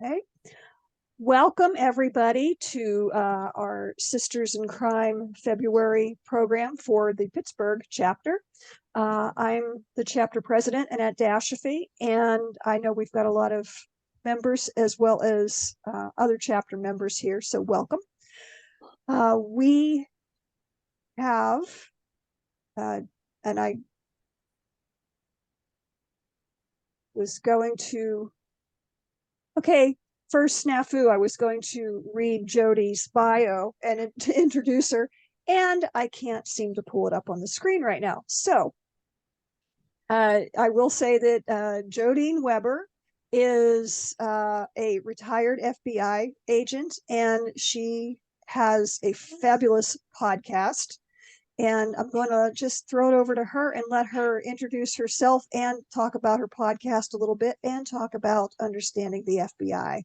Okay. Welcome, everybody, to our Sisters in Crime February program for the Pittsburgh chapter. I'm the chapter president, Annette Dashafy, and I know we've got a lot of members as well as other chapter members here, so welcome. We have, and I was going to, okay, first snafu, I was going to read Jody's bio and to introduce her, and I can't seem to pull it up on the screen right now. So I will say that Jodene Weber is a retired FBI agent, and she has a fabulous podcast. And I'm going to just throw it over to her and let her introduce herself and talk about her podcast a little bit and talk about understanding the FBI.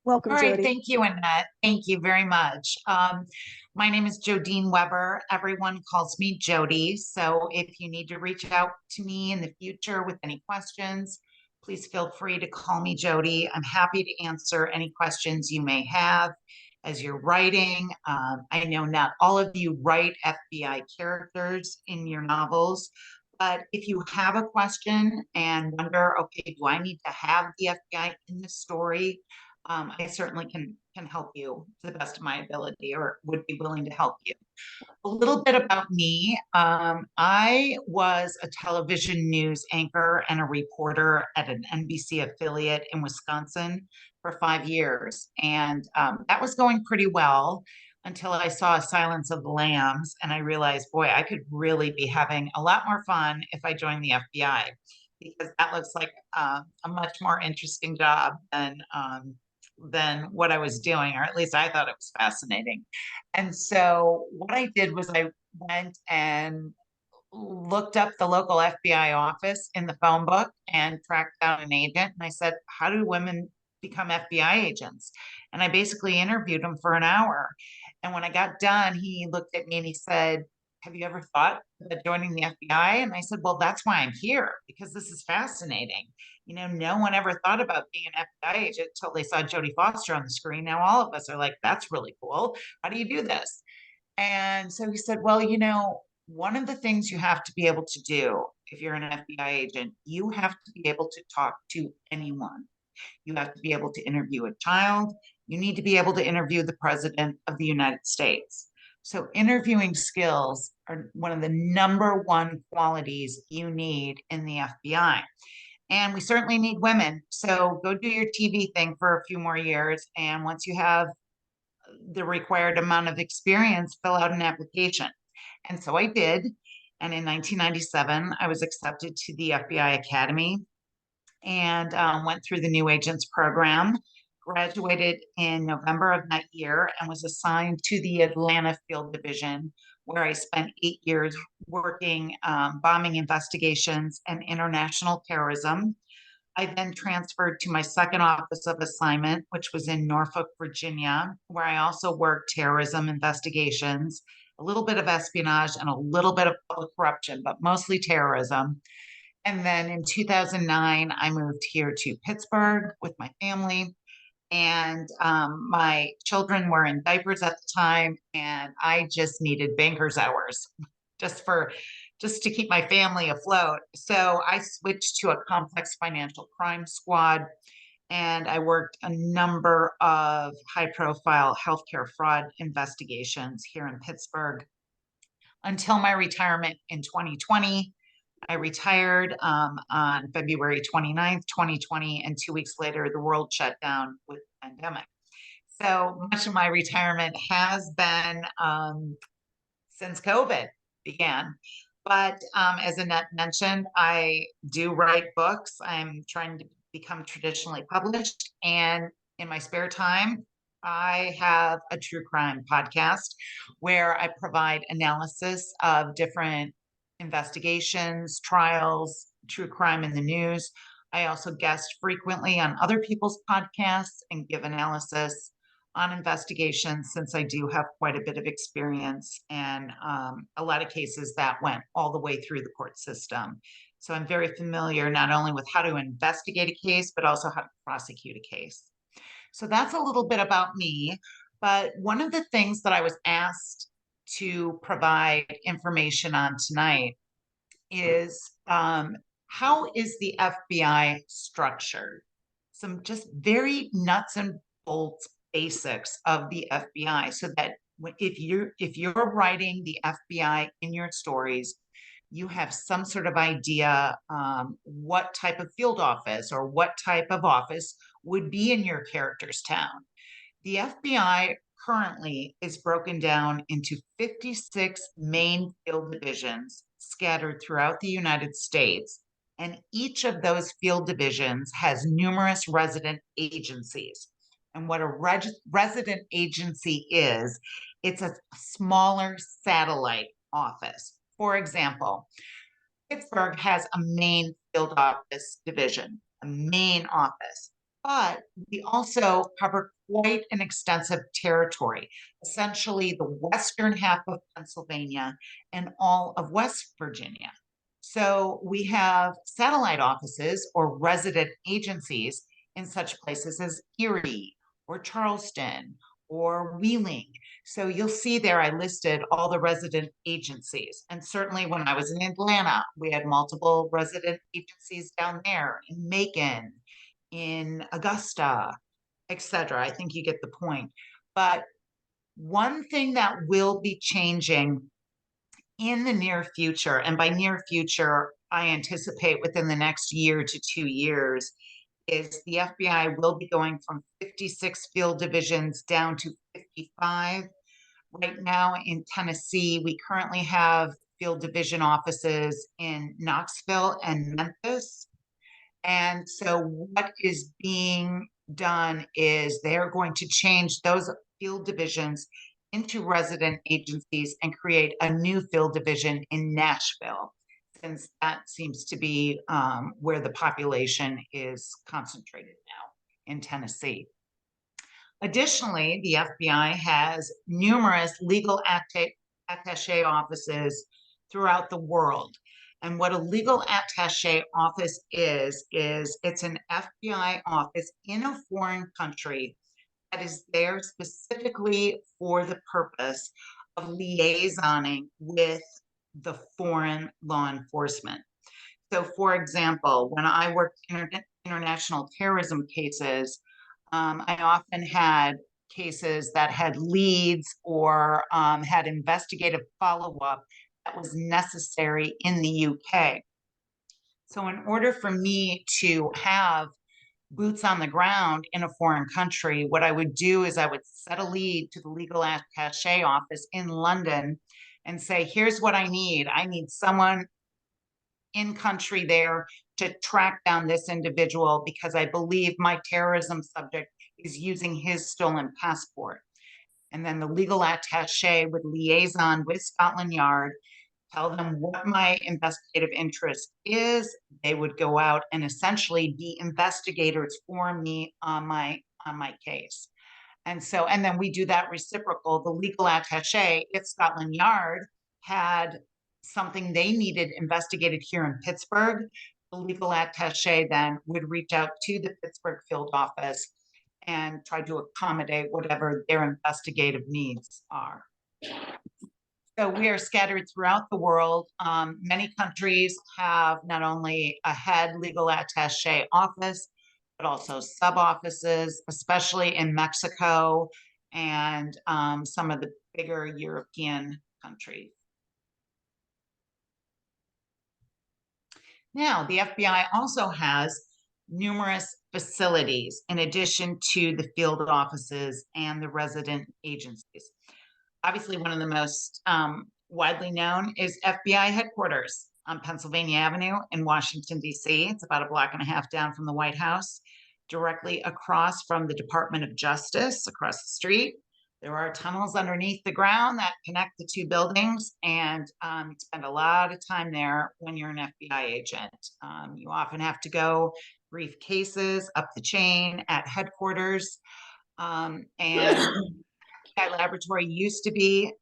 Welcome, All right, Jody. thank you, Annette. Thank you very much. My name is Jodene Weber. Everyone calls me Jody. So if you need to reach out to me in the future with any questions, please feel free to call me Jody. I'm happy to answer any questions you may have as you're writing. I know not all of you write FBI characters in your novels, but if you have a question and wonder, okay, do I need to have the FBI in this story? I certainly can help you to the best of my ability, or would be willing to help you. A little bit about me. I was a television news anchor and a reporter at an NBC affiliate in Wisconsin for 5 years. And that was going pretty well until I saw Silence of the Lambs. And I realized, boy, I could really be having a lot more fun if I joined the FBI, because that looks like a much more interesting job than what I was doing, or at least I thought it was fascinating. And so what I did was I went and looked up the local FBI office in the phone book and tracked down an agent. And I said, how do women become FBI agents? And I basically interviewed him for an hour. And when I got done, he looked at me and he said, have you ever thought about joining the FBI? And I said, well, that's why I'm here, because this is fascinating. No one ever thought about being an FBI agent until they saw Jodie Foster on the screen. Now all of us are like, that's really cool. How do you do this? And so he said, well, one of the things you have to be able to do if you're an FBI agent, you have to be able to talk to anyone. You have to be able to interview a child. You need to be able to interview the president of the United States. So interviewing skills are one of the number one qualities you need in the FBI. And we certainly need women. So go do your TV thing for a few more years. And once you have the required amount of experience, fill out an application. And so I did. And in 1997, I was accepted to the FBI Academy and went through the New Agents program, graduated in November of that year, and was assigned to the Atlanta Field Division, where I spent 8 years working bombing investigations and international terrorism. I then transferred to my second office of assignment, which was in Norfolk, Virginia, where I also worked terrorism investigations, a little bit of espionage, and a little bit of public corruption, but mostly terrorism. And then in 2009, I moved here to Pittsburgh with my family. And my children were in diapers at the time, and I just needed banker's hours just for just to keep my family afloat. So I switched to a complex financial crime squad, and I worked a number of high profile healthcare fraud investigations here in Pittsburgh until my retirement in 2020. I retired on February 29th, 2020, and 2 weeks later, the world shut down with the pandemic. So much of my retirement has been since COVID began. But as Annette mentioned, I do write books. I'm trying to become traditionally published. And in my spare time, I have a true crime podcast where I provide analysis of different investigations, trials, true crime in the news. I also guest frequently on other people's podcasts and give analysis on investigations, since I do have quite a bit of experience and a lot of cases that went all the way through the court system. So I'm very familiar not only with how to investigate a case, but also how to prosecute a case. So that's a little bit about me. But one of the things that I was asked to provide information on tonight is how is the FBI structured? Some just very nuts and bolts basics of the FBI, so that if you're writing the FBI in your stories, you have some sort of idea what type of field office or what type of office would be in your character's town. The FBI currently is broken down into 56 main field divisions scattered throughout the United States, and each of those field divisions has numerous resident agencies. And what a resident agency is, it's a smaller satellite office. For example, Pittsburgh has a main field office division, a main office, but we also cover quite an extensive territory, essentially the western half of Pennsylvania and all of West Virginia. So we have satellite offices or resident agencies in such places as Erie or Charleston or Wheeling. So you'll see there I listed all the resident agencies. And certainly when I was in Atlanta, we had multiple resident agencies down there, in Macon, in Augusta, etc. I think you get the point. But one thing that will be changing in the near future, and by near future, I anticipate within the next year to 2 years, is the FBI will be going from 56 field divisions down to 55. Right now in Tennessee, we currently have field division offices in Knoxville and Memphis. And so what is being done is they're going to change those field divisions into resident agencies and create a new field division in Nashville, since that seems to be where the population is concentrated now in Tennessee. Additionally, the FBI has numerous legal attaché offices throughout the world. And what a legal attaché office is it's an FBI office in a foreign country that is there specifically for the purpose of liaisoning with the foreign law enforcement. So, for example, when I worked international terrorism cases, I often had cases that had leads or had investigative follow-up that was necessary in the UK. So in order for me to have boots on the ground in a foreign country, what I would do is I would set a lead to the legal attaché office in London and say, here's what I need. I need someone in country there to track down this individual because I believe my terrorism subject is using his stolen passport. And then the legal attaché would liaison with Scotland Yard, tell them what my investigative interest is. They would go out and essentially be investigators for me on my case. And then we do that reciprocal. The legal attaché, if Scotland Yard had something they needed investigated here in Pittsburgh, the legal attaché then would reach out to the Pittsburgh field office and try to accommodate whatever their investigative needs are. So we are scattered throughout the world. Many countries have not only a head legal attaché office, but also sub-offices, especially in Mexico and some of the bigger European countries. Now, the FBI also has numerous facilities in addition to the field offices and the resident agencies. Obviously, one of the most widely known is FBI headquarters on Pennsylvania Avenue in Washington, D.C. It's about a block and a half down from the White House, directly across from the Department of Justice, across the street. There are tunnels underneath the ground that connect the two buildings, and you spend a lot of time there when you're an FBI agent. You often have to go brief cases up the chain at headquarters, and FBI laboratory used to be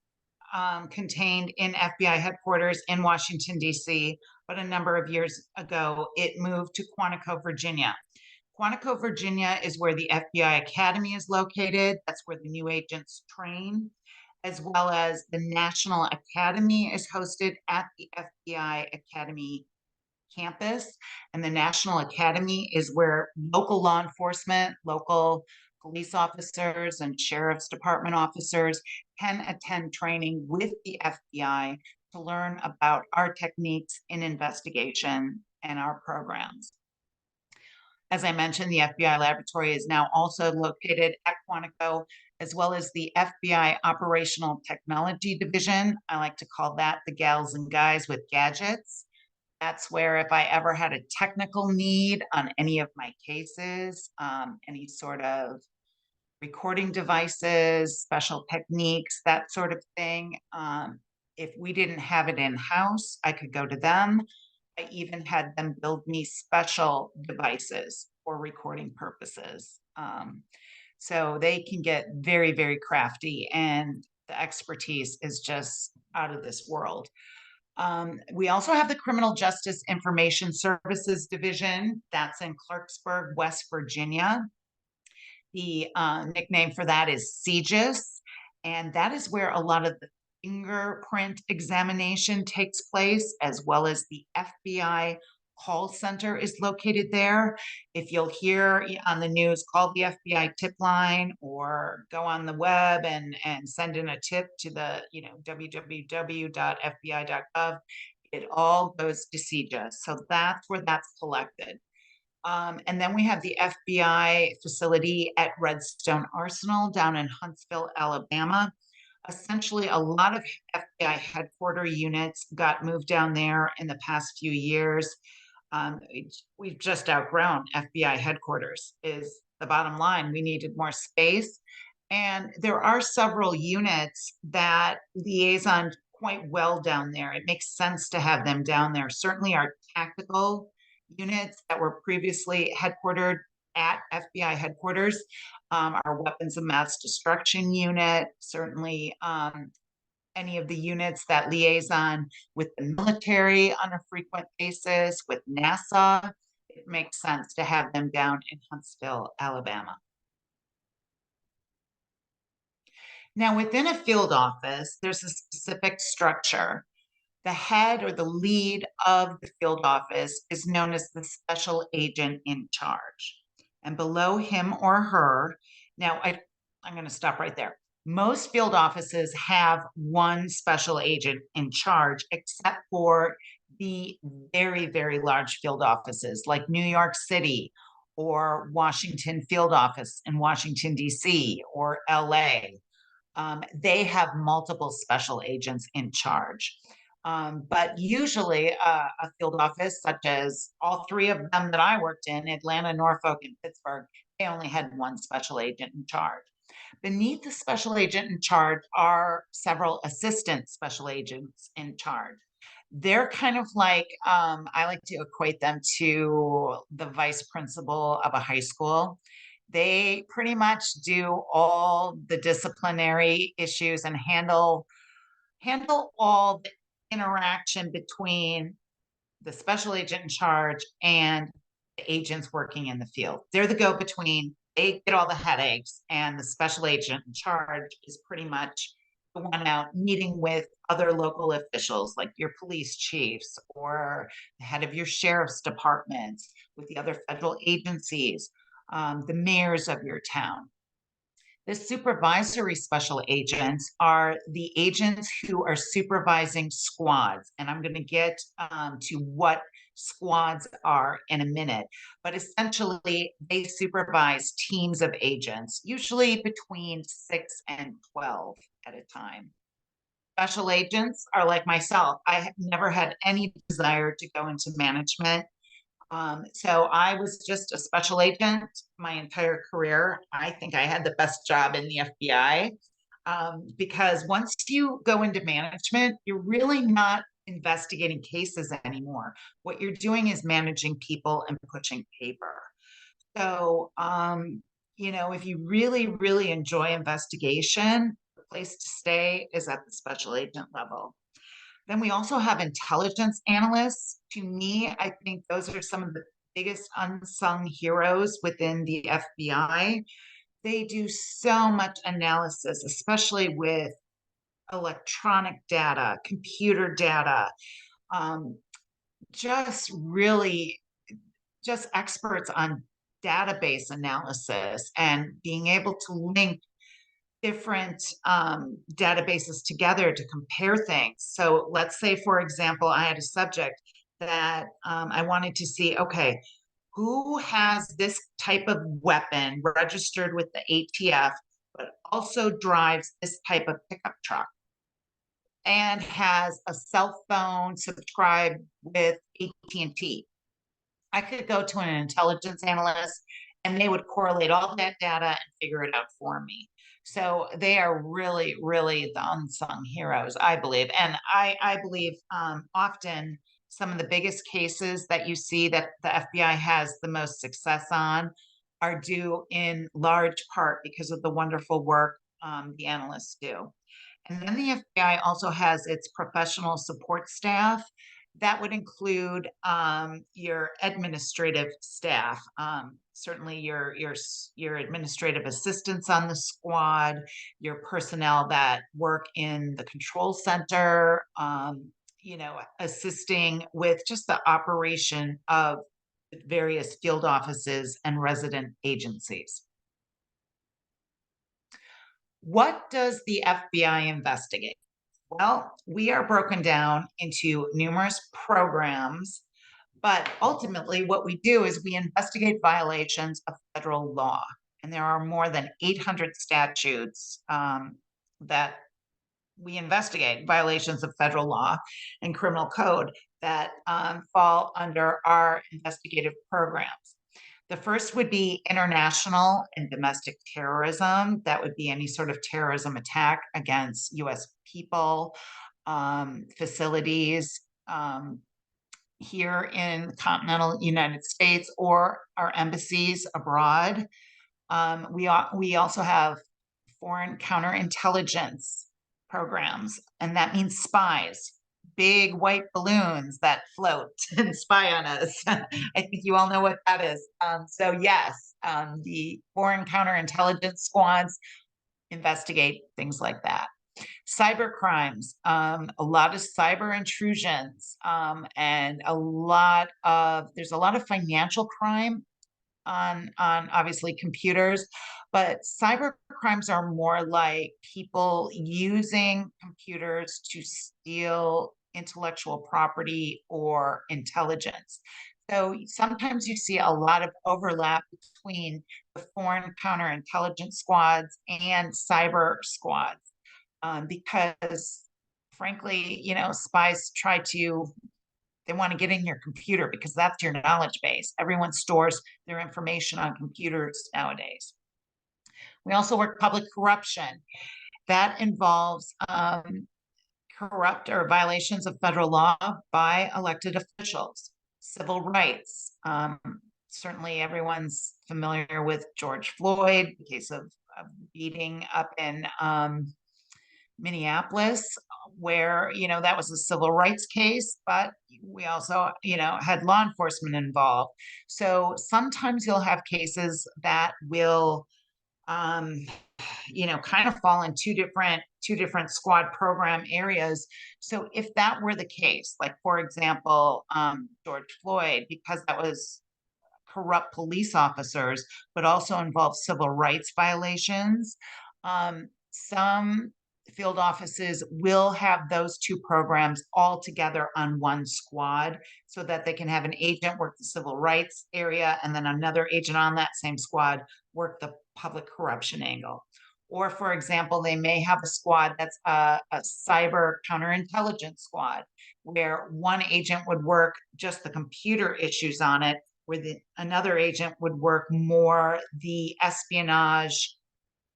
contained in FBI headquarters in Washington, D.C., but a number of years ago, it moved to Quantico, Virginia. Quantico, Virginia is where the FBI Academy is located. That's where the new agents train, as well as the National Academy is hosted at the FBI Academy campus. And the National Academy is where local law enforcement, local police officers, and sheriff's department officers can attend training with the FBI to learn about our techniques in investigation and our programs. As I mentioned, the FBI laboratory is now also located at Quantico, as well as the FBI Operational Technology Division. I like to call that the gals and guys with gadgets. That's where if I ever had a technical need on any of my cases, any sort of recording devices, special techniques, that sort of thing. If we didn't have it in-house, I could go to them. I even had them build me special devices for recording purposes. So they can get very, very crafty, and the expertise is just out of this world. We also have the Criminal Justice Information Services Division. That's in Clarksburg, West Virginia. The nickname for that is CJIS, and that is where a lot of the fingerprint examination takes place, as well as the FBI call center is located there. If you'll hear on the news, call the FBI tip line or go on the web and send in a tip to the www.fbi.gov. It all goes to CJIS. So that's where that's collected. And then we have the FBI facility at Redstone Arsenal down in Huntsville, Alabama. Essentially, a lot of FBI headquarter units got moved down there in the past few years. We've just outgrown FBI headquarters, is the bottom line. We needed more space. And there are several units that liaison quite well down there. It makes sense to have them down there. Certainly, our tactical units that were previously headquartered at FBI headquarters, our weapons of mass destruction unit, certainly any of the units that liaison with the military on a frequent basis, with NASA, it makes sense to have them down in Huntsville, Alabama. Now, within a field office, there's a specific structure. The head or the lead of the field office is known as the special agent in charge. And below him or her, now I'm going to stop right there. Most field offices have one special agent in charge, except for the very, very large field offices like New York City or Washington field office in Washington, D.C. or L.A. They have multiple special agents in charge. But usually a field office, such as all three of them that I worked in, Atlanta, Norfolk, and Pittsburgh, they only had one special agent in charge. Beneath the special agent in charge are several assistant special agents in charge. They're kind of like, I like to equate them to the vice principal of a high school. They pretty much do all the disciplinary issues and handle all the interaction between the special agent in charge and the agents working in the field. They're the go-between. They get all the headaches, and the special agent in charge is pretty much the one out meeting with other local officials like your police chiefs or the head of your sheriff's departments, with the other federal agencies, the mayors of your town. The supervisory special agents are the agents who are supervising squads. And I'm going to get to what squads are in a minute. But essentially, they supervise teams of agents, usually between 6 and 12 at a time. Special agents are like myself. I have never had any desire to go into management. So I was just a special agent my entire career. I think I had the best job in the FBI because once you go into management, you're really not investigating cases anymore. What you're doing is managing people and pushing paper. So, if you really, really enjoy investigation, the place to stay is at the special agent level. Then we also have intelligence analysts. To me, I think those are some of the biggest unsung heroes within the FBI. They do so much analysis, especially with electronic data, computer data, um, just really just experts on database analysis and being able to link different databases together to compare things. So let's say, for example, I had a subject that I wanted to see, okay, who has this type of weapon registered with the ATF, but also drives this type of pickup truck and has a cell phone subscribed with AT&T. I could go to an intelligence analyst and they would correlate all that data and figure it out for me. So they are really, really the unsung heroes, I believe. And I believe often some of the biggest cases that you see that the FBI has the most success on are due in large part because of the wonderful work the analysts do. And then the FBI also has its professional support staff. That would include your administrative staff, certainly your administrative assistants on the squad, your personnel that work in the control center, assisting with just the operation of various field offices and resident agencies. What does the FBI investigate? Well, we are broken down into numerous programs, but ultimately, what we do is we investigate violations of federal law. And there are more than 800 statutes that we investigate violations of federal law and criminal code that fall under our investigative programs. The first would be international and domestic terrorism. That would be any sort of terrorism attack against US people, facilities here in the continental United States or our embassies abroad. We also have foreign counterintelligence programs, and that means spies, big white balloons that float and spy on us. I think you all know what that is. So yes, the foreign counterintelligence squads investigate things like that. Cyber crimes, a lot of cyber intrusions, and there's a lot of financial crime on obviously computers, but cyber crimes are more like people using computers to steal intellectual property or intelligence. So sometimes you see a lot of overlap between the foreign counterintelligence squads and cyber squads, because frankly, spies they want to get in your computer because that's your knowledge base. Everyone stores their information on computers nowadays. We also work public corruption. That involves corrupt or violations of federal law by elected officials, civil rights. Certainly everyone's familiar with George Floyd, the case of beating up in Minneapolis, where that was a civil rights case, but we also had law enforcement involved. So sometimes you'll have cases that will kind of fall in two different squad program areas. So if that were the case, like for example, George Floyd, because that was corrupt police officers, but also involved civil rights violations, some field offices will have those two programs all together on one squad so that they can have an agent work the civil rights area and then another agent on that same squad work the public corruption angle. Or, for example, they may have a squad that's a cyber counterintelligence squad where one agent would work just the computer issues on it, where another agent would work more the espionage,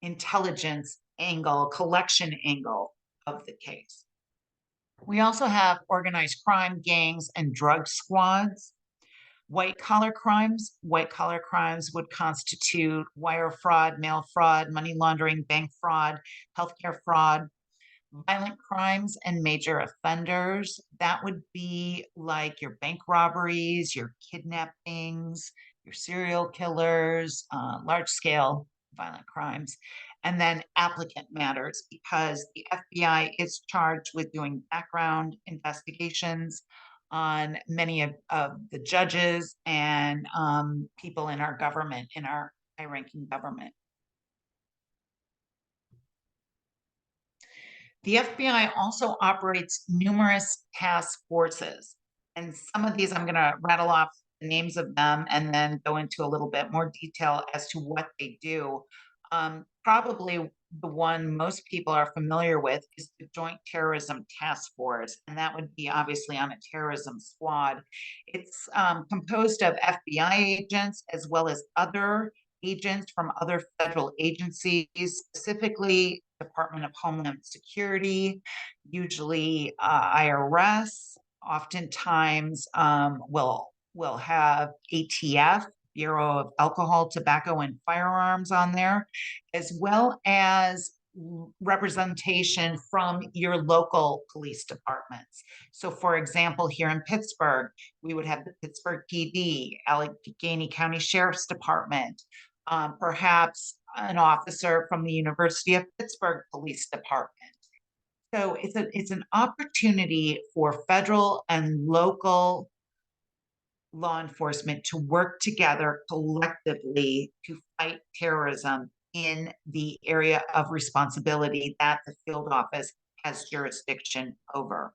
intelligence angle, collection angle of the case. We also have organized crime, gangs, and drug squads. White collar crimes would constitute wire fraud, mail fraud, money laundering, bank fraud, healthcare fraud. Violent crimes and major offenders, that would be like your bank robberies, your kidnappings, your serial killers, large scale violent crimes. And then applicant matters, because the FBI is charged with doing background investigations on many of the judges and people in our government, in our high ranking government. The FBI also operates numerous task forces, and some of these I'm going to rattle off the names of them and then go into a little bit more detail as to what they do. Probably the one most people are familiar with is the Joint Terrorism Task Force, and that would be obviously on a terrorism squad. It's composed of FBI agents as well as other agents from other federal agencies, specifically Department of Homeland Security, usually IRS. Oftentimes, will have ATF, Bureau of Alcohol, Tobacco, and Firearms on there, as well as representation from your local police departments. So, for example, here in Pittsburgh, we would have the Pittsburgh PD, Allegheny County Sheriff's Department, perhaps an officer from the University of Pittsburgh Police Department. So it's an opportunity for federal and local law enforcement to work together collectively to fight terrorism in the area of responsibility that the field office has jurisdiction over.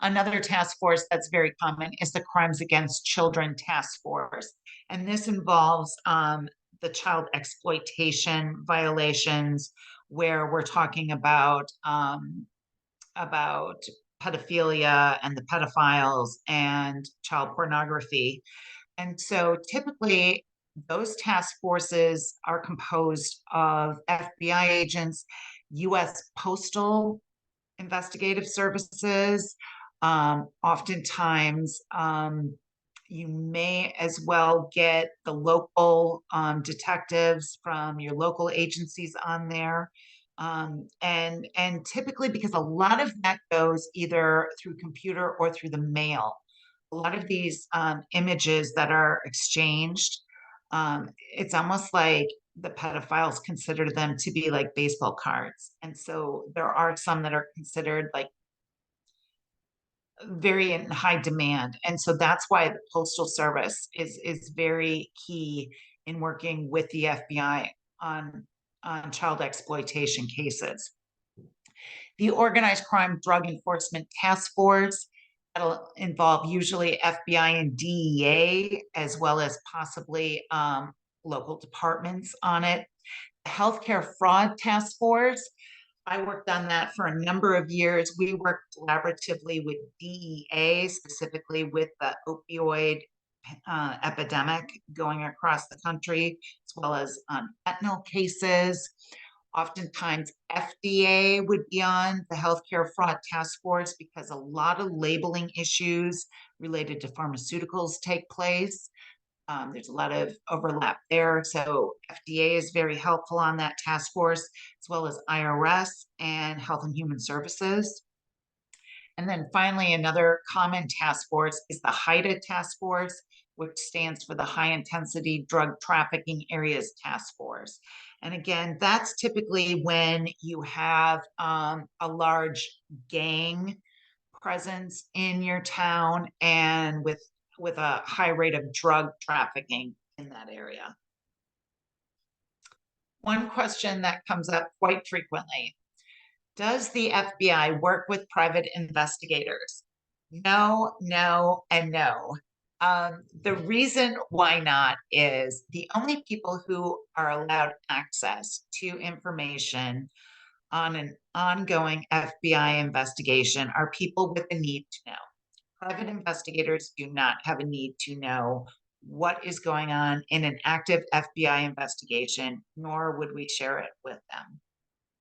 Another task force that's very common is the Crimes Against Children Task Force. And this involves the child exploitation violations, where we're talking about pedophilia and the pedophiles and child pornography. And so typically those task forces are composed of FBI agents, US Postal Investigative Services. Oftentimes, you may as well get the local detectives from your local agencies on there. And typically, because a lot of that goes either through computer or through the mail, a lot of these images that are exchanged, it's almost like the pedophiles consider them to be like baseball cards. And so there are some that are considered like very in high demand. And so that's why the Postal Service is very key in working with the FBI on child exploitation cases. The Organized Crime Drug Enforcement Task Force, that'll involve usually FBI and DEA, as well as possibly local departments on it. The Healthcare Fraud Task Force, I worked on that for a number of years. We worked collaboratively with DEA, specifically with the opioid epidemic going across the country, as well as fentanyl cases. Oftentimes, FDA would be on the Healthcare Fraud Task Force because a lot of labeling issues related to pharmaceuticals take place. There's a lot of overlap there. So FDA is very helpful on that task force, as well as IRS and Health and Human Services. And then finally, another common task force is the HIDTA task force, which stands for the High Intensity Drug Trafficking Areas Task Force. And again, that's typically when you have a large gang presence in your town and with a high rate of drug trafficking in that area. One question that comes up quite frequently: does the FBI work with private investigators? No, no, and no. The reason why not is the only people who are allowed access to information on an ongoing FBI investigation are people with a need to know. Private investigators do not have a need to know what is going on in an active FBI investigation, nor would we share it with them.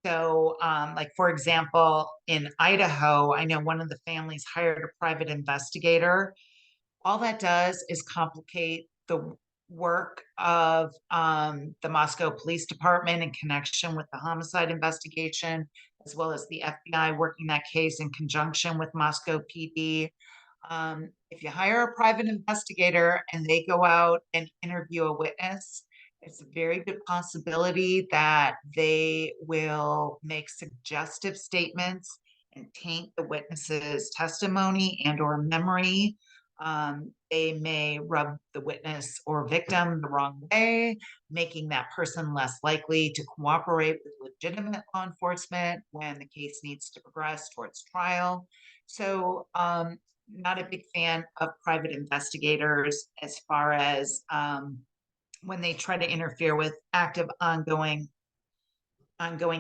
So, like for example, in Idaho, I know one of the families hired a private investigator. All that does is complicate the work of the Moscow Police Department in connection with the homicide investigation, as well as the FBI working that case in conjunction with Moscow PD. If you hire a private investigator and they go out and interview a witness, it's a very good possibility that they will make suggestive statements and taint the witness's testimony and or memory. They may rub the witness or victim the wrong way, making that person less likely to cooperate with legitimate law enforcement when the case needs to progress towards trial. So, not a big fan of private investigators as far as when they try to interfere with active ongoing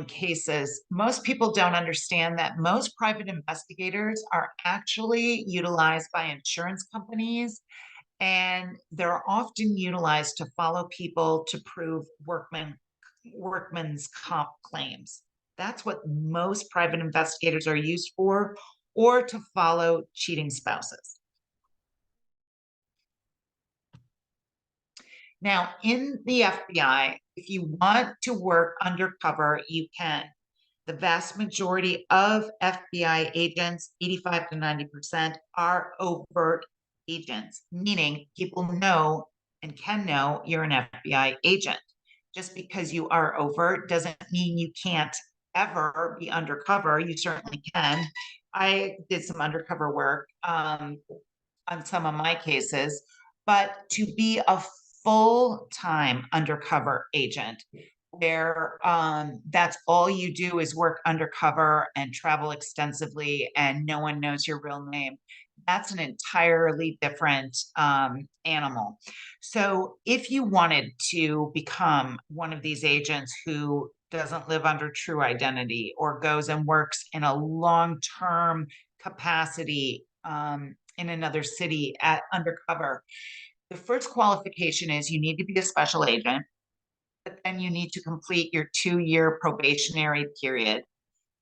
cases. Most people don't understand that most private investigators are actually utilized by insurance companies, and they're often utilized to follow people to prove workman's comp claims. That's what most private investigators are used for, or to follow cheating spouses. Now, in the FBI, if you want to work undercover, you can. The vast majority of FBI agents, 85 to 90%, are overt agents, meaning people know and can know you're an FBI agent. Just because you are overt doesn't mean you can't ever be undercover. You certainly can. I did some undercover work on some of my cases, but to be a full-time undercover agent where that's all you do is work undercover and travel extensively and no one knows your real name. That's an entirely different animal. So if you wanted to become one of these agents who doesn't live under true identity or goes and works in a long-term capacity in another city at undercover, the first qualification is you need to be a special agent, but then you need to complete your 2-year probationary period.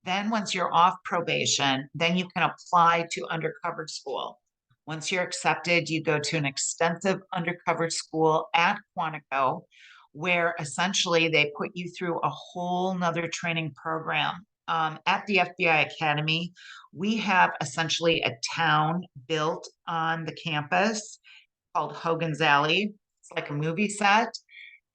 Then once you're off probation, then you can apply to undercover school. Once you're accepted, you go to an extensive undercover school at Quantico, where essentially they put you through a whole nother training program. At the FBI Academy, we have essentially a town built on the campus called Hogan's Alley. It's like a movie set.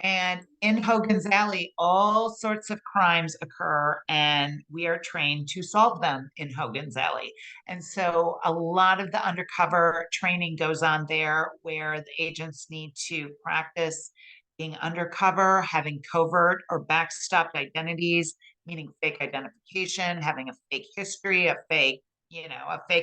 And in Hogan's Alley, all sorts of crimes occur, and we are trained to solve them in Hogan's Alley. And so a lot of the undercover training goes on there where the agents need to practice being undercover, having covert or backstopped identities, meaning fake identification, having a fake history, a fake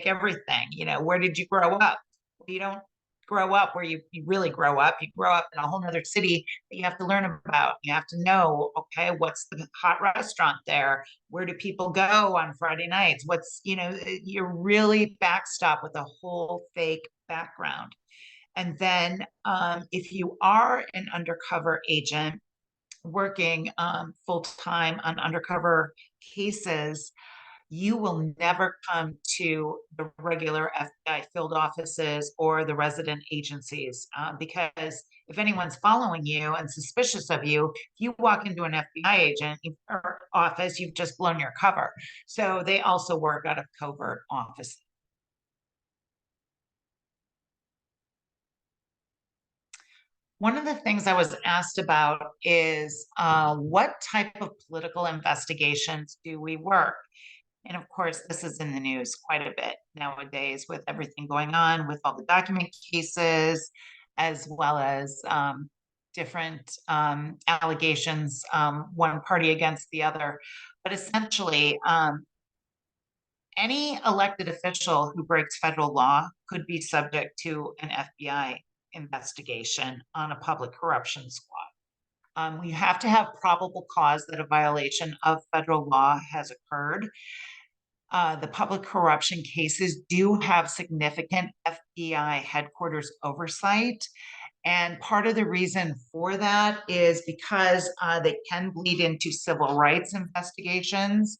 everything. Where did you grow up? Well, you don't grow up where you really grow up. You grow up in a whole nother city that you have to learn about. You have to know, okay, what's the hot restaurant there? Where do people go on Friday nights? You're really backstop with a whole fake background. And then if you are an undercover agent working full time on undercover cases, you will never come to the regular FBI field offices or the resident agencies because if anyone's following you and suspicious of you, if you walk into an FBI agent or office, you've just blown your cover. So they also work out of covert offices. One of the things I was asked about is what type of political investigations do we work? And of course, this is in the news quite a bit nowadays with everything going on with all the document cases, as well as different allegations, one party against the other. But essentially, any elected official who breaks federal law could be subject to an FBI investigation on a public corruption squad. You have to have probable cause that a violation of federal law has occurred. The public corruption cases do have significant FBI headquarters oversight. And part of the reason for that is because they can bleed into civil rights investigations,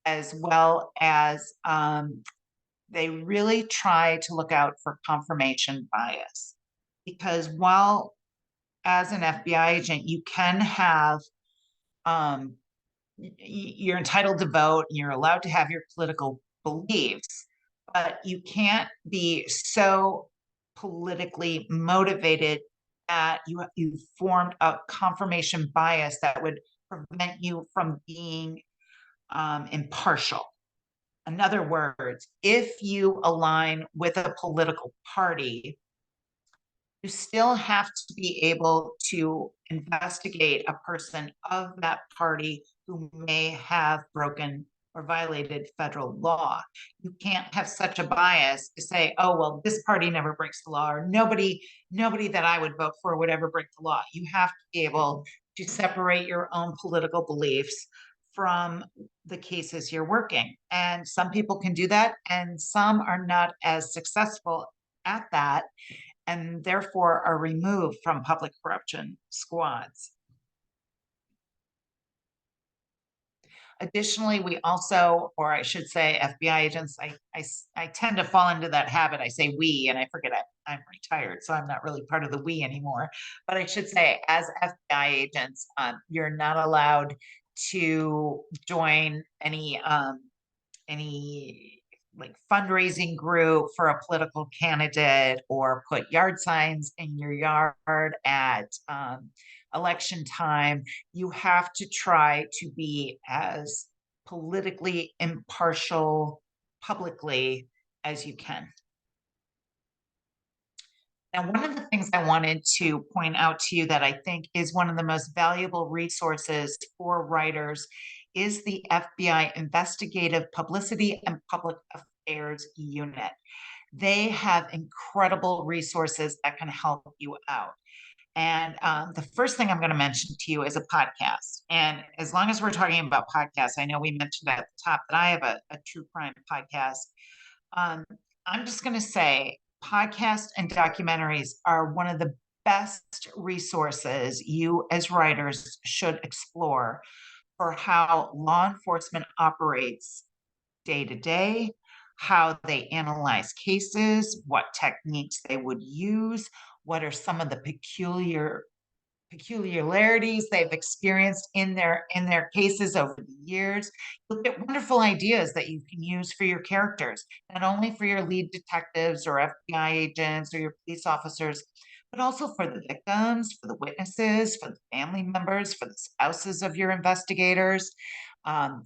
as well as they really try to look out for confirmation bias. Because while as an FBI agent, you can have you're entitled to vote, and you're allowed to have your political beliefs, but you can't be so politically motivated that you formed a confirmation bias that would prevent you from being impartial. In other words, if you align with a political party, you still have to be able to investigate a person of that party who may have broken or violated federal law. You can't have such a bias to say, oh, well, this party never breaks the law, or nobody that I would vote for would ever break the law. You have to be able to separate your own political beliefs from the cases you're working. And some people can do that, and some are not as successful at that, and therefore are removed from public corruption squads. Additionally, we also, or I should say FBI agents, I tend to fall into that habit. I say we, and I forget I'm retired, so I'm not really part of the we anymore. But I should say, as FBI agents, you're not allowed to join any like fundraising group for a political candidate, or put yard signs in your yard at election time. You have to try to be as politically impartial publicly as you can. Now, one of the things I wanted to point out to you that I think is one of the most valuable resources for writers is the FBI Investigative Publicity and Public Affairs Unit. They have incredible resources that can help you out. And the first thing I'm going to mention to you is a podcast. And as long as we're talking about podcasts, I know we mentioned at the top that I have a true crime podcast. Um, I'm just going to say podcasts and documentaries are one of the best resources you as writers should explore for how law enforcement operates day to day, how they analyze cases, what techniques they would use, what are some of the peculiarities they've experienced in their cases over the years. You'll get wonderful ideas that you can use for your characters, not only for your lead detectives or FBI agents or your police officers, but also for the victims, for the witnesses, for the family members, for the spouses of your investigators.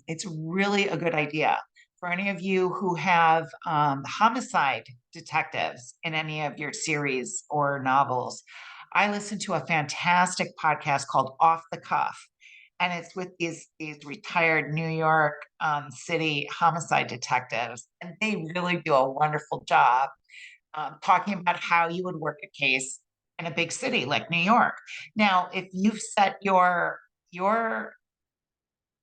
It's really a good idea. For any of you who have homicide detectives in any of your series or novels, I listen to a fantastic podcast called Off the Cuff, and it's with these retired New York City homicide detectives, and they really do a wonderful job talking about how you would work a case in a big city like New York. Now, if you've set your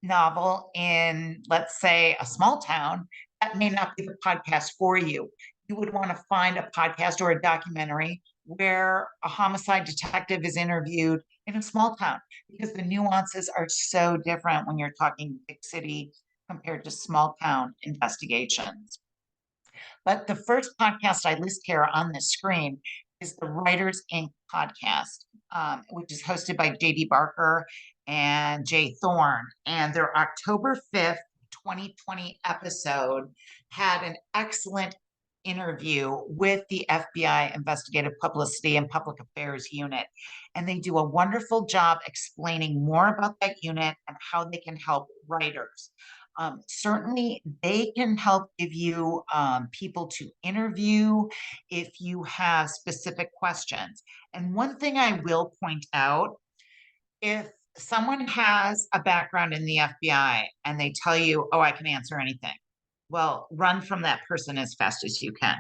novel in, let's say, a small town, that may not be the podcast for you. You would want to find a podcast or a documentary where a homicide detective is interviewed in a small town, because the nuances are so different when you're talking big city compared to small town investigations. But the first podcast I list here on the screen is the Writers Inc. podcast, which is hosted by JD Barker and Jay Thorne. And their October 5th, 2020 episode had an excellent interview with the FBI Investigative Publicity and Public Affairs Unit. And they do a wonderful job explaining more about that unit and how they can help writers. Certainly, they can help give you people to interview if you have specific questions. And one thing I will point out, if someone has a background in the FBI and they tell you, oh, I can answer anything, well, run from that person as fast as you can,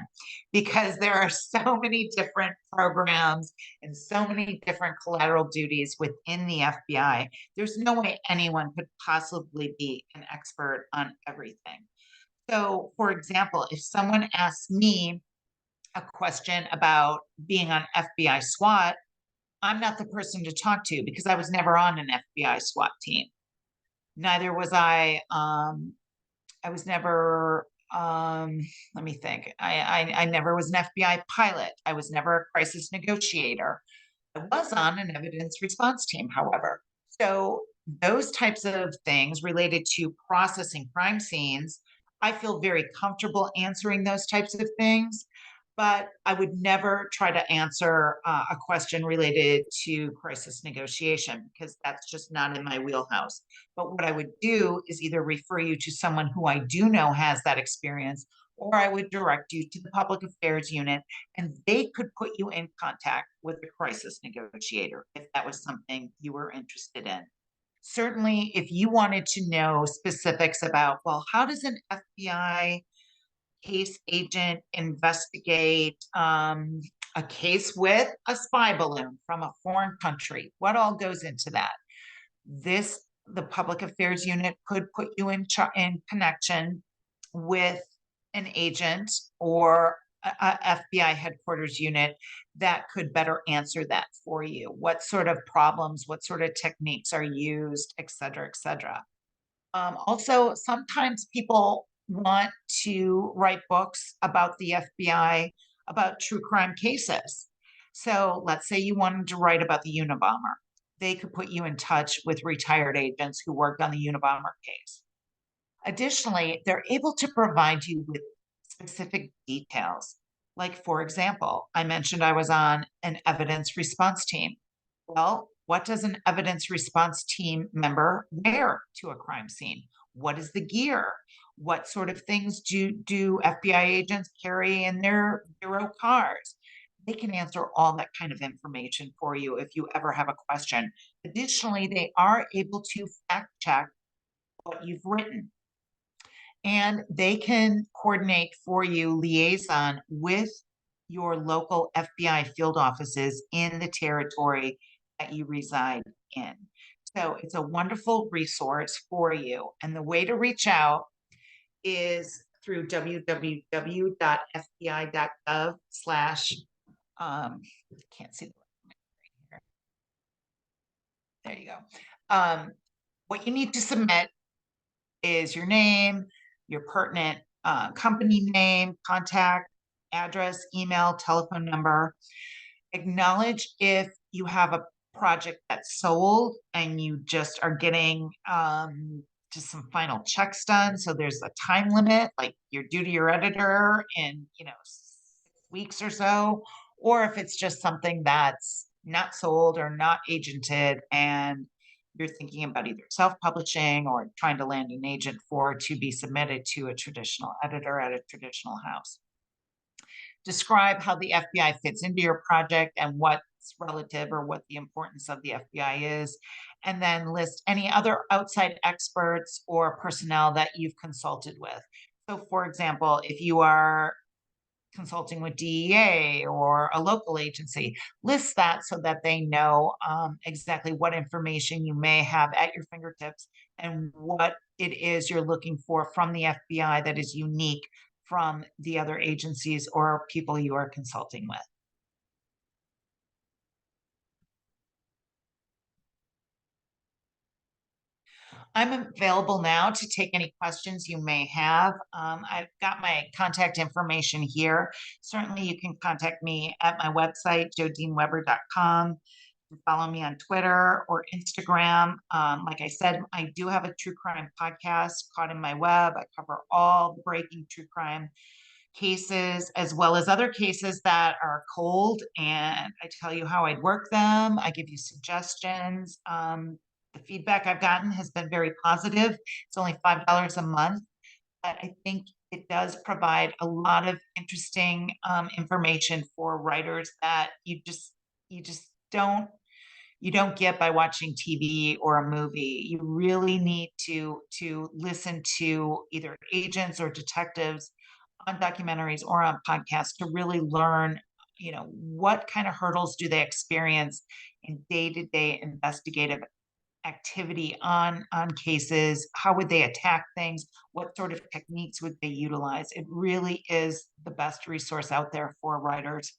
because there are so many different programs and so many different collateral duties within the FBI. There's no way anyone could possibly be an expert on everything. So, for example, if someone asks me a question about being on FBI SWAT, I'm not the person to talk to, because I was never on an FBI SWAT team. Neither was I was never, let me think. I never was an FBI pilot. I was never a crisis negotiator. I was on an evidence response team, however. So those types of things related to processing crime scenes, I feel very comfortable answering those types of things, but I would never try to answer a question related to crisis negotiation because that's just not in my wheelhouse. But what I would do is either refer you to someone who I do know has that experience, or I would direct you to the public affairs unit and they could put you in contact with a crisis negotiator if that was something you were interested in. Certainly, if you wanted to know specifics about, well, how does an FBI case agent investigate a case with a spy balloon from a foreign country? What all goes into that? The public affairs unit could put you in connection with an agent or a FBI headquarters unit that could better answer that for you. What sort of problems, what sort of techniques are used, et cetera, et cetera. Also, sometimes people want to write books about the FBI, about true crime cases. So let's say you wanted to write about the Unabomber. They could put you in touch with retired agents who worked on the Unabomber case. Additionally, they're able to provide you with specific details. Like, for example, I mentioned I was on an evidence response team. Well, what does an evidence response team member wear to a crime scene? What is the gear? What sort of things do FBI agents carry in their bureau cars? They can answer all that kind of information for you if you ever have a question. Additionally, they are able to fact check what you've written and they can coordinate for you liaison with your local FBI field offices in the territory that you reside in. So it's a wonderful resource for you. And the way to reach out is through www.fbi.gov slash, can't see the here. There you go. What you need to submit is your name, your pertinent company name, contact, address, email, telephone number. Acknowledge if you have a project that's sold and you just are getting just some final checks done. So there's a time limit, like you're due to your editor in, 6 weeks or so, or if it's just something that's not sold or not agented and you're thinking about either self-publishing or trying to land an agent for to be submitted to a traditional editor at a traditional house. Describe how the FBI fits into your project and what's relative or what the importance of the FBI is, and then list any other outside experts or personnel that you've consulted with. So for example, if you are consulting with DEA or a local agency, list that so that they know exactly what information you may have at your fingertips and what it is you're looking for from the FBI that is unique from the other agencies or people you are consulting with. I'm available now to take any questions you may have. I've got my contact information here. Certainly, you can contact me at my website, jodeneweber.com. Follow me on Twitter or Instagram. Like I said, I do have a true crime podcast, Caught in My Web. I cover all the breaking true crime cases as well as other cases that are cold, and I tell you how I'd work them. I give you suggestions. The feedback I've gotten has been very positive. It's only $5 a month, but I think it does provide a lot of interesting information for writers that you just don't get by watching TV or a movie. You really need to listen to either agents or detectives on documentaries or on podcasts to really learn, what kind of hurdles do they experience in day-to-day investigative activity on cases? How would they attack things? What sort of techniques would they utilize? It really is the best resource out there for writers.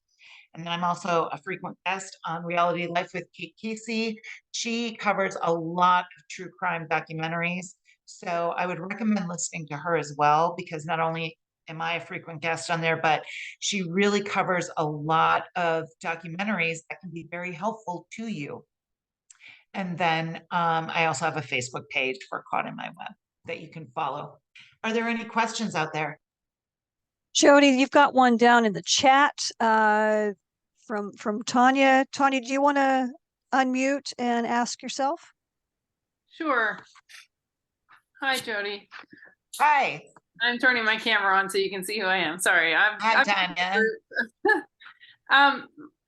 And then I'm also a frequent guest on Reality Life with Kate Casey. She covers a lot of true crime documentaries. So I would recommend listening to her as well, because not only am I a frequent guest on there, but she really covers a lot of documentaries that can be very helpful to you. And then I also have a Facebook page for Caught in My Web that you can follow. Are there any questions out there? Jody, you've got one down in the chat from Tanya. Tanya, do you want to unmute and ask yourself? Sure. Hi, Jody. Hi. I'm turning my camera on so you can see who I am. Sorry. Hi, Tanya.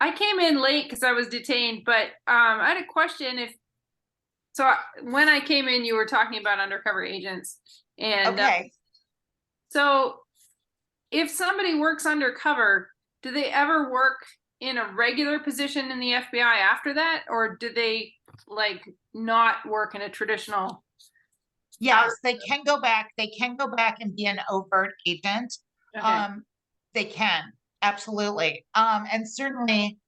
I came in late because I was detained, but I had a question. When I came in, you were talking about undercover agents, and Okay. so if somebody works undercover, do they ever work in a regular position in the FBI after that, or do they like not work in a traditional? Yes, they can go back. They can go back and be an overt agent. Okay. They can, absolutely. And certainly,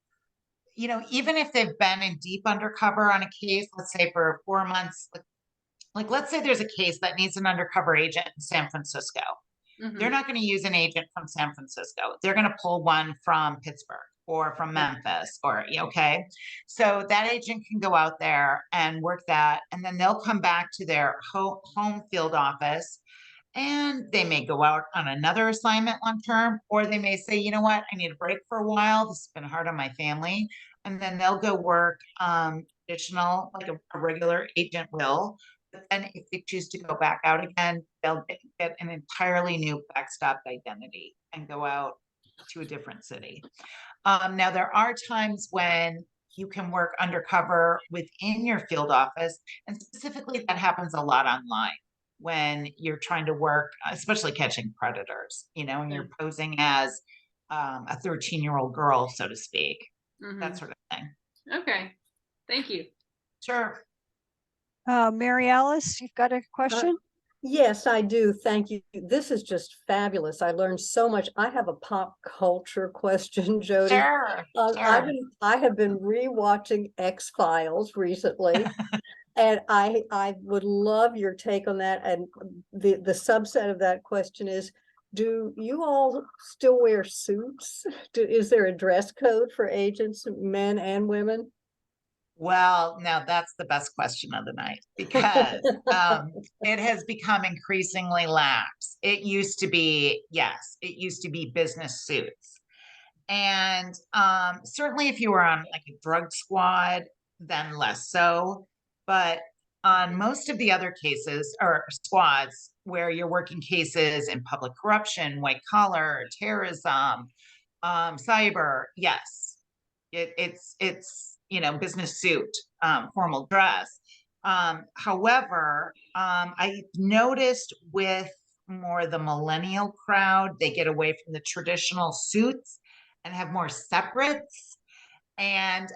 even if they've been in deep undercover on a case, let's say for 4 months, like let's say there's a case that needs an undercover agent in San Francisco. They're not going to use an agent from San Francisco. They're going to pull one from Pittsburgh or from Memphis okay. So that agent can go out there and work that, and then they'll come back to their home field office, and they may go out on another assignment long term, or they may say, you know what, I need a break for a while. This has been hard on my family. And then they'll go work additional, like a regular agent will. But then if they choose to go back out again, they'll get an entirely new backstop identity and go out to a different city. Now, there are times when you can work undercover within your field office, and specifically that happens a lot online when you're trying to work, especially catching predators, and you're posing as a 13-year-old girl, so to speak, that sort of thing. Okay. Thank you. Sure. Mary Alice, you've got a question? Yes, I do. Thank you. This is just fabulous. I learned so much. I have a pop culture question, Jody. Sure. I have been rewatching X-Files recently, and I would love your take on that. And the subset of that question is, do you all still wear suits? Is there a dress code for agents, men and women? Well, now that's the best question of the night, because it has become increasingly lax. It used to be, yes, it used to be business suits. And certainly if you were on like a drug squad, then less so. But on most of the other cases or squads where you're working cases in public corruption, white collar, terrorism, cyber, yes, it's business suit, formal dress. However, I noticed with more the millennial crowd, they get away from the traditional suits and have more separates. And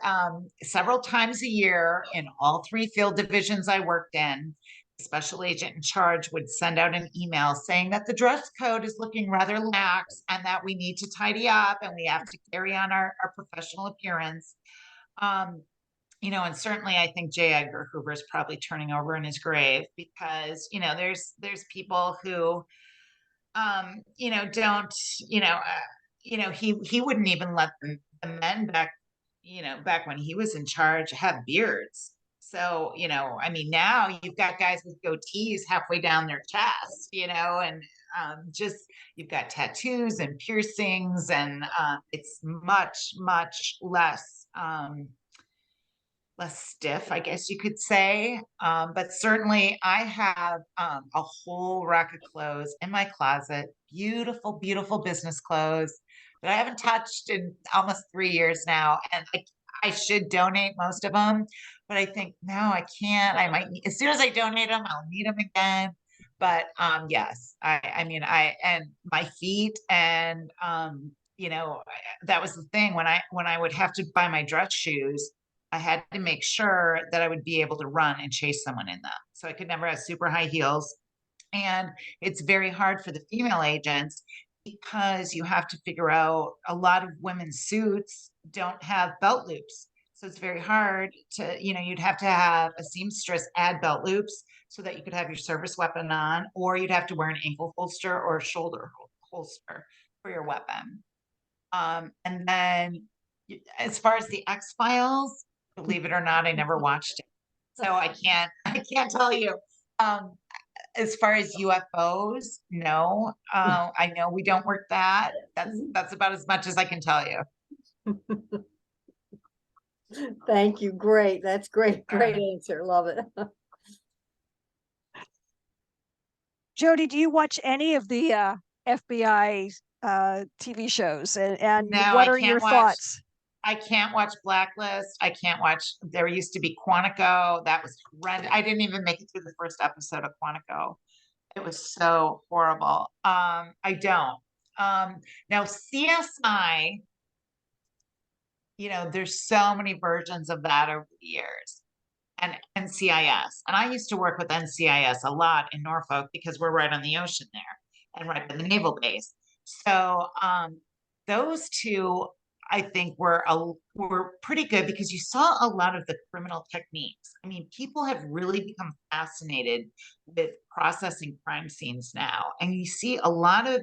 several times a year in all three field divisions I worked in, the special agent in charge would send out an email saying that the dress code is looking rather lax and that we need to tidy up and we have to carry on our professional appearance. And certainly I think J. Edgar Hoover is probably turning over in his grave, because, there's people who, don't, he wouldn't even let the men back when he was in charge have beards. So, I mean, now you've got guys with goatees halfway down their chest, and just you've got tattoos and piercings, and it's much, much less stiff, I guess you could say. But certainly I have a whole rack of clothes in my closet, beautiful, beautiful business clothes that I haven't touched in almost 3 years now. And I should donate most of them, but I think, no, I can't. I might, as soon as I donate them, I'll need them again. But yes, I mean, and my feet, and that was the thing when I would have to buy my dress shoes. I had to make sure that I would be able to run and chase someone in them. So I could never have super high heels. And it's very hard for the female agents, because you have to figure out, a lot of women's suits don't have belt loops. So it's very hard to, you'd have to have a seamstress add belt loops so that you could have your service weapon on, or you'd have to wear an ankle holster or a shoulder holster for your weapon. And then as far as the X-Files, believe it or not, I never watched it. So I can't tell you. Um, as far as UFOs, no. I know we don't work that. That's about as much as I can tell you. Thank you. Great. That's great. All Great right. answer. Love it. Jody, do you watch any of the FBI TV shows, and No, what are your thoughts? I can't watch Blacklist. I can't watch, there used to be Quantico. That was horrendous. I didn't even make it through the first episode of Quantico. It was so horrible. I don't. Now CSI, there's so many versions of that over the years. And NCIS. And I used to work with NCIS a lot in Norfolk because we're right on the ocean there and right by the naval base. So those two, I think, were pretty good because you saw a lot of the criminal techniques. I mean, people have really become fascinated with processing crime scenes now, and you see a lot of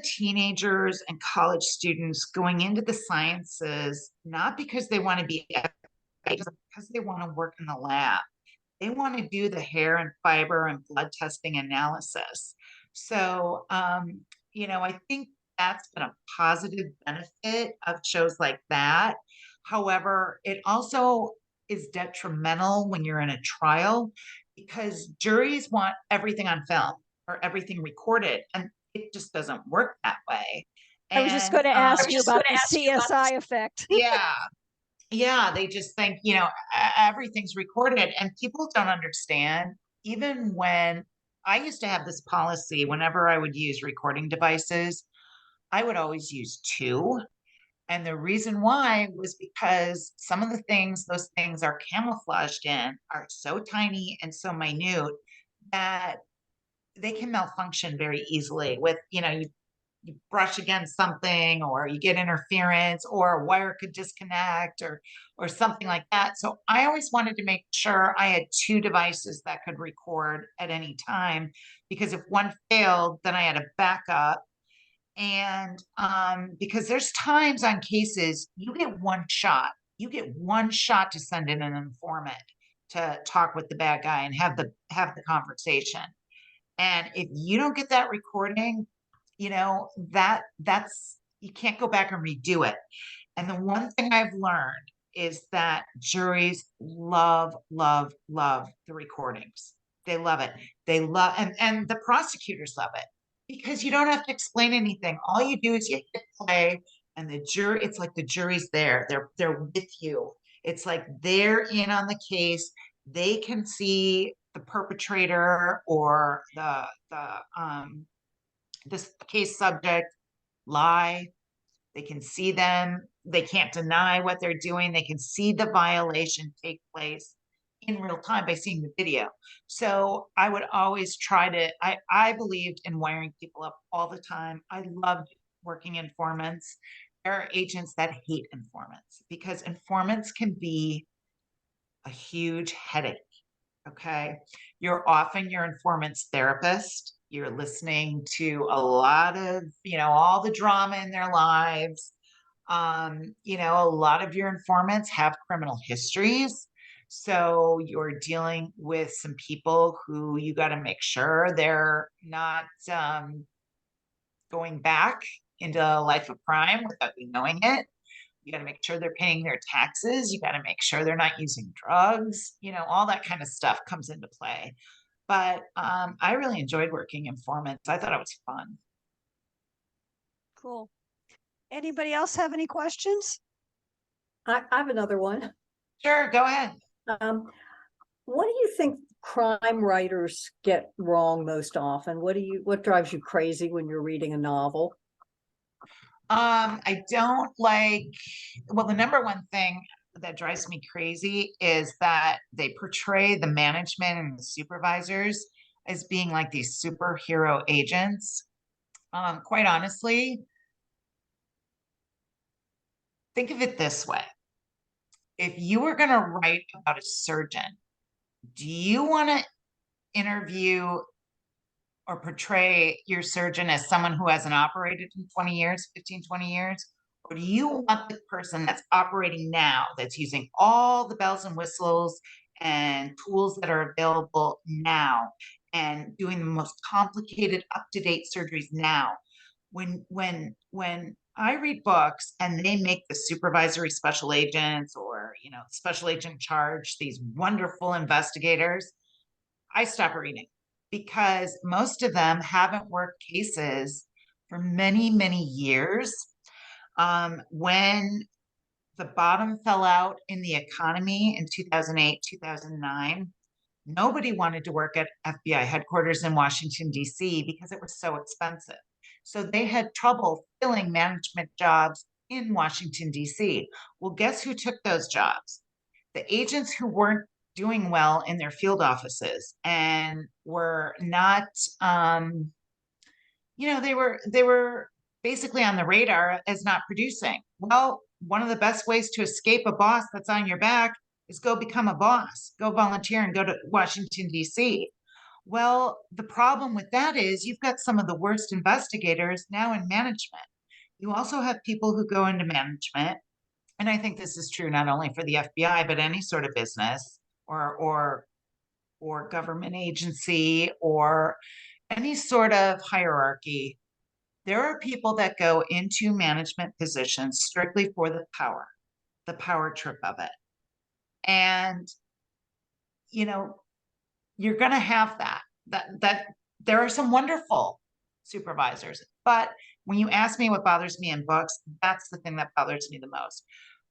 teenagers and college students going into the sciences, not because they want to be because they want to work in the lab. They want to do the hair and fiber and blood testing analysis. So, I think that's been a positive benefit of shows like that. However, it also is detrimental when you're in a trial because juries want everything on film or everything recorded, and it just doesn't work that way. I was just And going to ask you about the CSI effect. yeah, yeah, they just think, everything's recorded and people don't understand. Even when I used to have this policy, whenever I would use recording devices, I would always use two. And the reason why was because some of the things those things are camouflaged in are so tiny and so minute that they can malfunction very easily with, you brush against something or you get interference or a wire could disconnect or something like that. So I always wanted to make sure I had two devices that could record at any time because if one failed, then I had a backup. And because there's times on cases you get one shot. You get one shot to send in an informant to talk with the bad guy and have the conversation. And if you don't get that recording, that's you can't go back and redo it. And the one thing I've learned is that juries love, love, love the recordings. They love it. They love and the prosecutors love it because you don't have to explain anything. All you do is you hit play and the jury, it's like the jury's there. They're with you. It's like they're in on the case. They can see the perpetrator or this case subject lie. They can see them. They can't deny what they're doing. They can see the violation take place in real time by seeing the video. So I would always try to, I believed in wiring people up all the time. I loved working informants. There are agents that hate informants because informants can be a huge headache. Okay. You're often your informant's therapist. You're listening to a lot of, all the drama in their lives. A lot of your informants have criminal histories. So you're dealing with some people who you got to make sure they're not going back into a life of crime without you knowing it. You got to make sure they're paying their taxes. You got to make sure they're not using drugs. All that kind of stuff comes into play. But I really enjoyed working informants. I thought it was fun. Cool. Anybody else have any questions? I have another one. Sure, go ahead. What do you think crime writers get wrong most often? What drives you crazy when you're reading a novel? I don't like, well, the number one thing that drives me crazy is that they portray the management and the supervisors as being like these superhero agents. Quite honestly, think of it this way. If you were going to write about a surgeon, do you want to interview or portray your surgeon as someone who hasn't operated in 20 years, 15, 20 years? Or do you want the person that's operating now, that's using all the bells and whistles and tools that are available now and doing the most complicated, up-to-date surgeries now? When I read books and they make the supervisory special agents or, special agent in charge, these wonderful investigators, I stop reading because most of them haven't worked cases for many, many years. When the bottom fell out in the economy in 2008, 2009, nobody wanted to work at FBI headquarters in Washington, D.C. because it was so expensive. So they had trouble filling management jobs in Washington, D.C. Well, guess who took those jobs? The agents who weren't doing well in their field offices and were not, they were basically on the radar as not producing. Well, one of the best ways to escape a boss that's on your back is go become a boss, go volunteer and go to Washington, D.C. Well, the problem with that is you've got some of the worst investigators now in management. You also have people who go into management, and I think this is true not only for the FBI, but any sort of business or government agency or any sort of hierarchy. There are people that go into management positions strictly for the power trip of it. And, you're going to have that there are some wonderful supervisors, but when you ask me what bothers me in books, that's the thing that bothers me the most.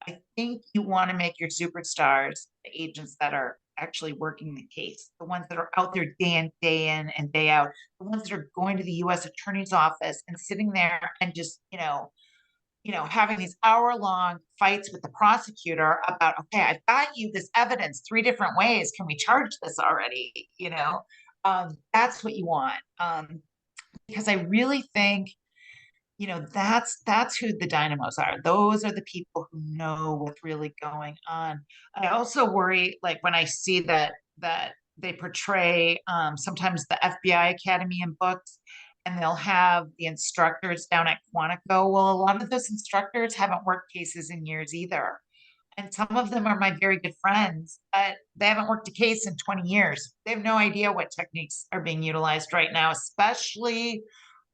I think you want to make your superstars the agents that are actually working the case, the ones that are out there day in and day out, the ones that are going to the U.S. Attorney's office and sitting there and just, having these hour-long fights with the prosecutor about, okay, I've got you this evidence 3 different ways. Can we charge this already? That's what you want. Because I really think, that's who the dynamos are. Those are the people who know what's really going on. I also worry, like when I see that they portray sometimes the FBI Academy in books, and they'll have the instructors down at Quantico. Well, a lot of those instructors haven't worked cases in years either. And some of them are my very good friends, but they haven't worked a case in 20 years. They have no idea what techniques are being utilized right now, especially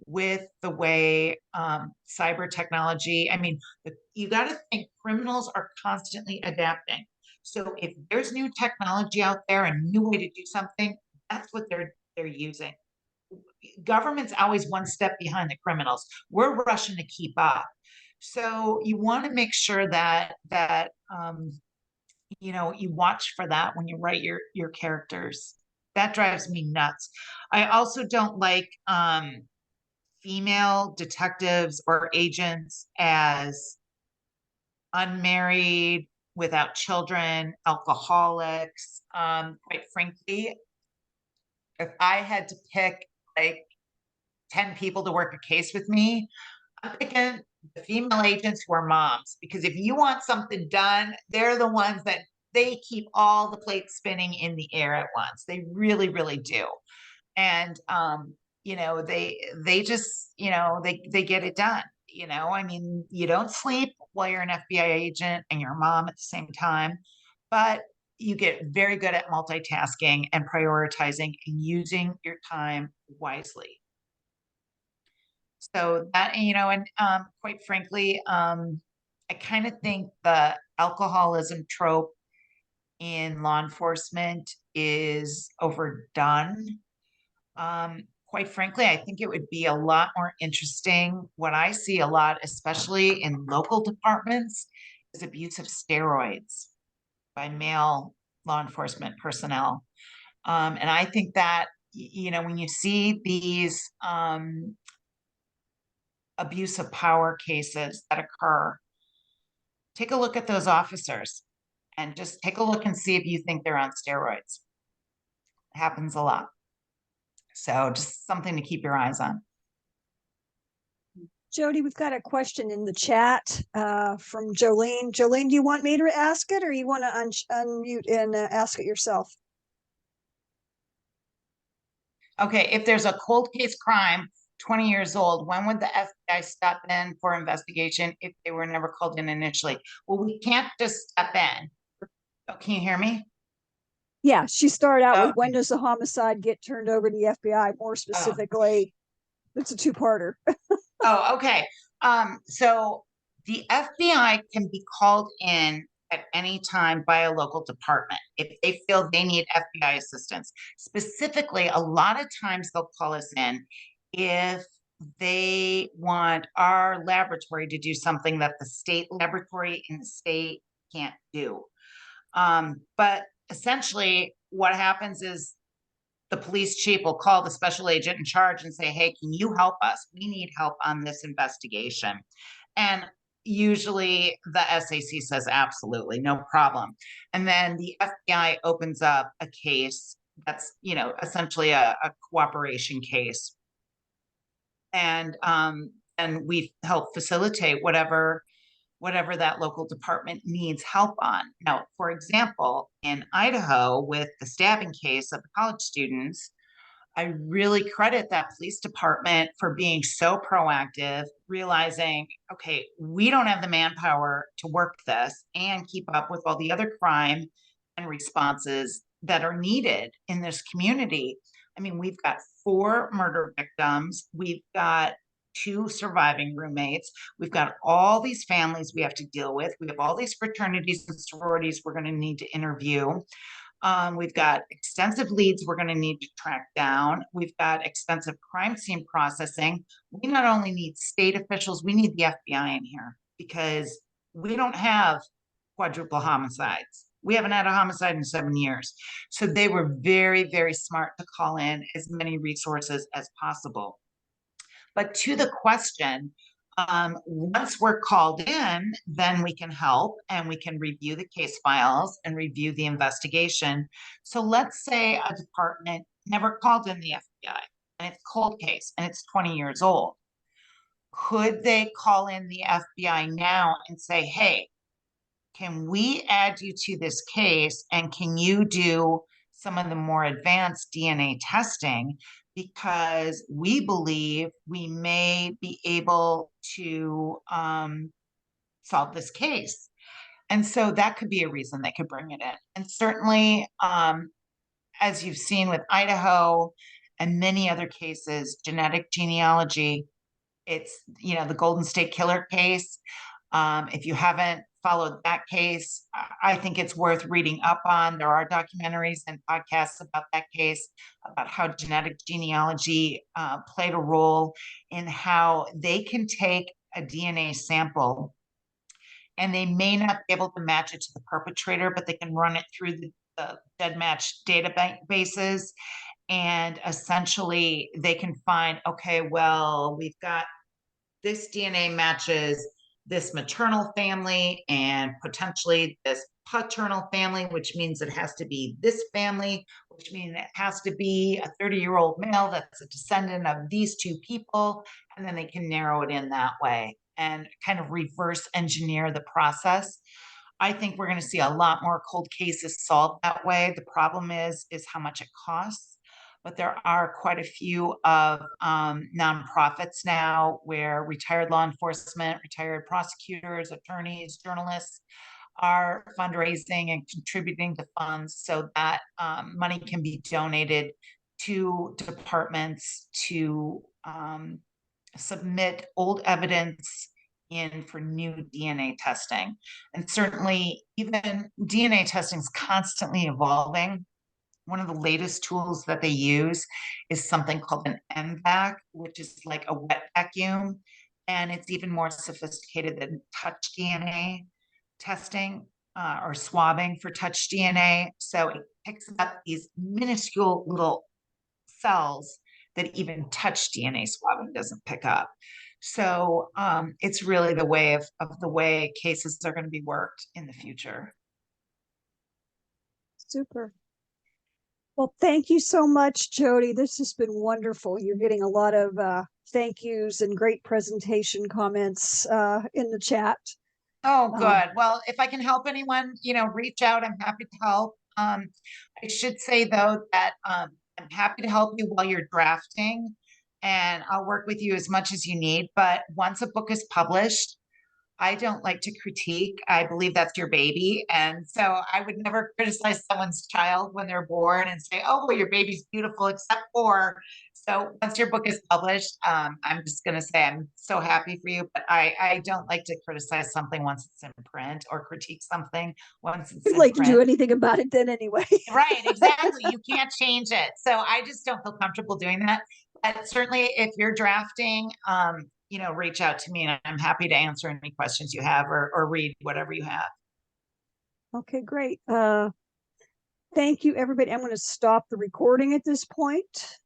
with the way cyber technology. I mean, you got to think criminals are constantly adapting. So if there's new technology out there, a new way to do something, that's what they're using. Government's always one step behind the criminals. We're rushing to keep up. So you want to make sure that you watch for that when you write your characters. That drives me nuts. I also don't like female detectives or agents as unmarried, without children, alcoholics. Quite frankly, if I had to pick like 10 people to work a case with me, I'm picking the female agents who are moms, because if you want something done, they're the ones that they keep all the plates spinning in the air at once. They really, really do. And they just, they get it done. I mean, you don't sleep while you're an FBI agent and you're a mom at the same time, but you get very good at multitasking and prioritizing and using your time wisely. So that, and quite frankly, I kind of think the alcoholism trope in law enforcement is overdone. Quite frankly, I think it would be a lot more interesting. What I see a lot, especially in local departments, is abuse of steroids by male law enforcement personnel. And I think that, when you see these abuse of power cases that occur, take a look at those officers and just take a look and see if you think they're on steroids. It happens a lot. So just something to keep your eyes on. Jody, we've got a question in the chat from Jolene. Jolene, do you want me to ask it, or you want to unmute and ask it yourself? Okay, if there's a cold case crime 20 years old. When would the FBI step in for investigation if they were never called in initially? Well, we can't just step in. Oh, can you hear me? Yeah, she started out with Okay. when does the homicide get turned over to the FBI? More specifically, it's a two-parter. Oh, okay. So the FBI can be called in at any time by a local department if they feel they need FBI assistance. Specifically, a lot of times they'll call us in if they want our laboratory to do something that the state laboratory in the state can't do. But essentially, what happens is the police chief will call the special agent in charge and say, hey, can you help us? We need help on this investigation. And usually the SAC says, absolutely, no problem. And then the FBI opens up a case that's, essentially a cooperation case. And we help facilitate whatever that local department needs help on. Now, for example, in Idaho, with the stabbing case of the college students, I really credit that police department for being so proactive, realizing, okay, we don't have the manpower to work this and keep up with all the other crime and responses that are needed in this community. I mean, we've got 4 murder victims. We've got 2 surviving roommates. We've got all these families we have to deal with. We have all these fraternities and sororities we're going to need to interview. We've got extensive leads we're going to need to track down. We've got extensive crime scene processing. We not only need state officials, we need the FBI in here because we don't have quadruple homicides. We haven't had a homicide in 7 years. So they were very, very smart to call in as many resources as possible. But to the question, once we're called in, then we can help and we can review the case files and review the investigation. So let's say a department never called in the FBI and it's a cold case and it's 20 years old. Could they call in the FBI now and say, hey, can we add you to this case and can you do some of the more advanced DNA testing? Because we believe we may be able to solve this case. And so that could be a reason they could bring it in. And certainly, as you've seen with Idaho and many other cases, genetic genealogy, it's, the Golden State Killer case. If you haven't followed that case, I think it's worth reading up on. There are documentaries and podcasts about that case, about how genetic genealogy played a role in how they can take a DNA sample and they may not be able to match it to the perpetrator, but they can run it through the dead match databases. And essentially they can find, okay, well, we've got this DNA matches this maternal family and potentially this paternal family, which means it has to be this family, which means it has to be a 30-year-old male that's a descendant of these 2 people. And then they can narrow it in that way and kind of reverse engineer the process. I think we're going to see a lot more cold cases solved that way. The problem is how much it costs. But there are quite a few of nonprofits now where retired law enforcement, retired prosecutors, attorneys, journalists are fundraising and contributing to funds so that money can be donated to departments to submit old evidence in for new DNA testing. And certainly even DNA testing is constantly evolving. One of the latest tools that they use is something called an MVAC, which is like a wet vacuum. And it's even more sophisticated than touch DNA testing or swabbing for touch DNA. So it picks up these minuscule little cells that even touch DNA swabbing doesn't pick up. So it's really the way of the way cases are going to be worked in the future. Super. Well, thank you so much, Jody. This has been wonderful. You're getting a lot of thank yous and great presentation comments in the chat. Oh, good. Well, if I can help anyone, reach out. I'm happy to help. I should say though that I'm happy to help you while you're drafting. and I'll work with you as much as you need. But once a book is published, I don't like to critique. I believe that's your baby. And so I would never criticize someone's child when they're born and say, oh, well, your baby's beautiful, except for. So once your book is published, I'm just going to say I'm so happy for you. But I don't like to criticize something once it's in print or critique something once it's I'd in like to do print. anything about it then anyway. Right, exactly. You can't change it. So I just don't feel comfortable doing that. But certainly if you're drafting, reach out to me and I'm happy to answer any questions you have or read whatever you have. Okay, great. Thank you, everybody. I'm going to stop the recording at this point.